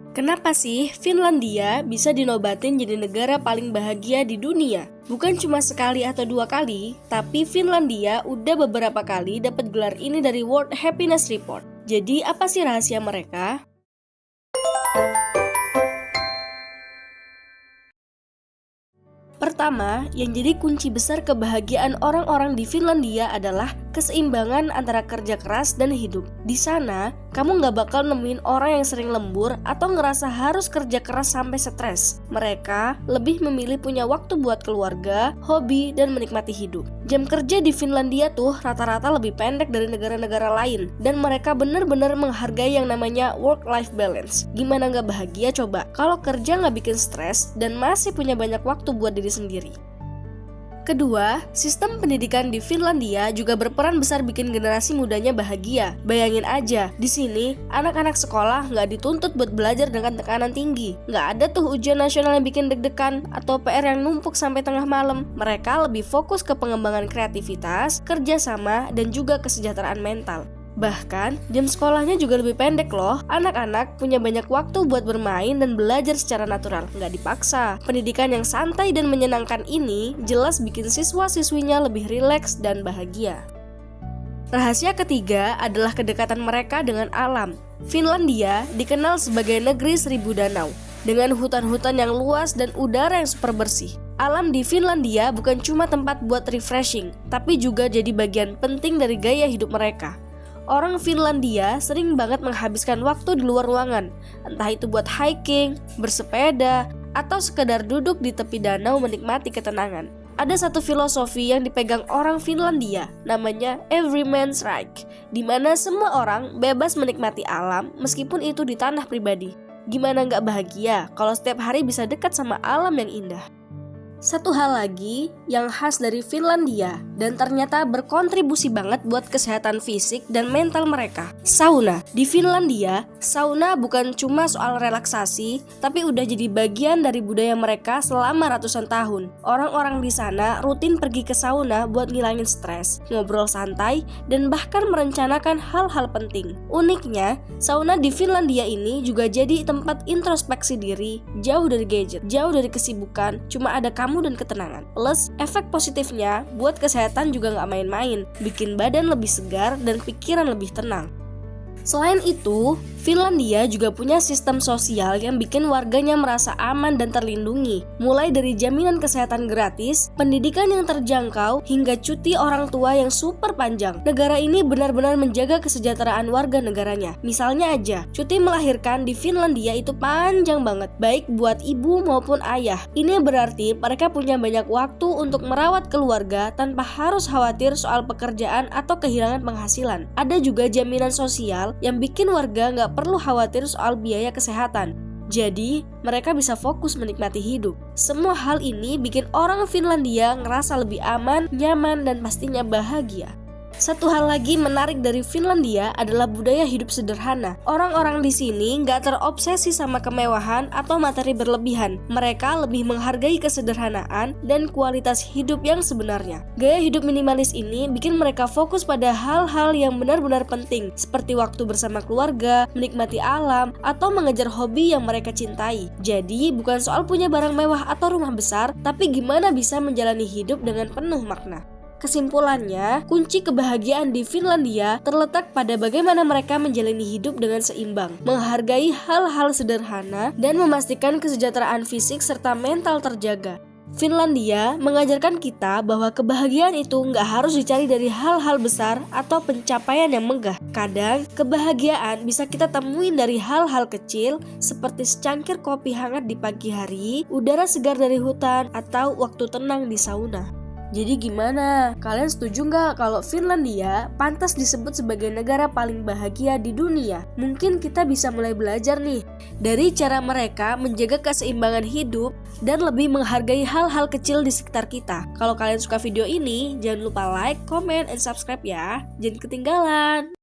Kenapa sih Finlandia bisa dinobatin jadi negara paling bahagia di dunia? Bukan cuma sekali atau dua kali, tapi Finlandia udah beberapa kali dapat gelar ini dari World Happiness Report. Jadi apa sih rahasia mereka? Pertama, yang jadi kunci besar kebahagiaan orang-orang di Finlandia adalah keseimbangan antara kerja keras dan hidup. Di sana, kamu nggak bakal nemuin orang yang sering lembur atau ngerasa harus kerja keras sampai stres. Mereka lebih memilih punya waktu buat keluarga, hobi, dan menikmati hidup. Jam kerja di Finlandia tuh rata-rata lebih pendek dari negara-negara lain, dan mereka benar-benar menghargai yang namanya work-life balance. Gimana nggak bahagia coba? Kalau kerja nggak bikin stres dan masih punya banyak waktu buat diri sendiri. Kedua, sistem pendidikan di Finlandia juga berperan besar bikin generasi mudanya bahagia. Bayangin aja, di sini anak-anak sekolah nggak dituntut buat belajar dengan tekanan tinggi. Nggak ada tuh ujian nasional yang bikin deg-degan atau PR yang numpuk sampai tengah malam. Mereka lebih fokus ke pengembangan kreativitas, kerjasama, dan juga kesejahteraan mental. Bahkan, jam sekolahnya juga lebih pendek loh. Anak-anak punya banyak waktu buat bermain dan belajar secara natural, nggak dipaksa. Pendidikan yang santai dan menyenangkan ini jelas bikin siswa-siswinya lebih rileks dan bahagia. Rahasia ketiga adalah kedekatan mereka dengan alam. Finlandia dikenal sebagai negeri 1000 danau, dengan hutan-hutan yang luas dan udara yang super bersih. Alam di Finlandia bukan cuma tempat buat refreshing, tapi juga jadi bagian penting dari gaya hidup mereka. Orang Finlandia sering banget menghabiskan waktu di luar ruangan, entah itu buat hiking, bersepeda, atau sekedar duduk di tepi danau menikmati ketenangan. Ada satu filosofi yang dipegang orang Finlandia, namanya Everyman's Right, di mana semua orang bebas menikmati alam meskipun itu di tanah pribadi. Gimana nggak bahagia kalau setiap hari bisa dekat sama alam yang indah? Satu hal lagi yang khas dari Finlandia dan ternyata berkontribusi banget buat kesehatan fisik dan mental mereka, sauna. Di Finlandia, sauna bukan cuma soal relaksasi, tapi udah jadi bagian dari budaya mereka selama ratusan tahun. Orang-orang di sana rutin pergi ke sauna buat ngilangin stres, ngobrol santai, dan bahkan merencanakan hal-hal penting. Uniknya, sauna di Finlandia ini juga jadi tempat introspeksi diri, jauh dari gadget, jauh dari kesibukan, cuma ada kamu dan ketenangan. Plus, efek positifnya buat kesehatan juga gak main-main, bikin badan lebih segar dan pikiran lebih tenang. Selain itu, Finlandia juga punya sistem sosial yang bikin warganya merasa aman dan terlindungi. Mulai dari jaminan kesehatan gratis, pendidikan yang terjangkau, hingga cuti orang tua yang super panjang. Negara ini benar-benar menjaga kesejahteraan warga negaranya. Misalnya aja, cuti melahirkan di Finlandia itu panjang banget, baik buat ibu maupun ayah. Ini berarti mereka punya banyak waktu untuk merawat keluarga tanpa harus khawatir soal pekerjaan atau kehilangan penghasilan. Ada juga jaminan sosial yang bikin warga nggak perlu khawatir soal biaya kesehatan. Jadi, mereka bisa fokus menikmati hidup. Semua hal ini bikin orang Finlandia ngerasa lebih aman, nyaman, dan pastinya bahagia. Satu hal lagi menarik dari Finlandia adalah budaya hidup sederhana. Orang-orang di sini nggak terobsesi sama kemewahan atau materi berlebihan. Mereka lebih menghargai kesederhanaan dan kualitas hidup yang sebenarnya. Gaya hidup minimalis ini bikin mereka fokus pada hal-hal yang benar-benar penting, seperti waktu bersama keluarga, menikmati alam, atau mengejar hobi yang mereka cintai. Jadi, bukan soal punya barang mewah atau rumah besar, tapi gimana bisa menjalani hidup dengan penuh makna. Kesimpulannya, kunci kebahagiaan di Finlandia terletak pada bagaimana mereka menjalani hidup dengan seimbang, menghargai hal-hal sederhana, dan memastikan kesejahteraan fisik serta mental terjaga. Finlandia mengajarkan kita bahwa kebahagiaan itu nggak harus dicari dari hal-hal besar atau pencapaian yang megah. Kadang, kebahagiaan bisa kita temuin dari hal-hal kecil seperti secangkir kopi hangat di pagi hari, udara segar dari hutan, atau waktu tenang di sauna. Jadi gimana? Kalian setuju nggak kalau Finlandia pantas disebut sebagai negara paling bahagia di dunia? Mungkin kita bisa mulai belajar nih dari cara mereka menjaga keseimbangan hidup dan lebih menghargai hal-hal kecil di sekitar kita. Kalau kalian suka video ini, jangan lupa like, comment, and subscribe ya. Jangan ketinggalan.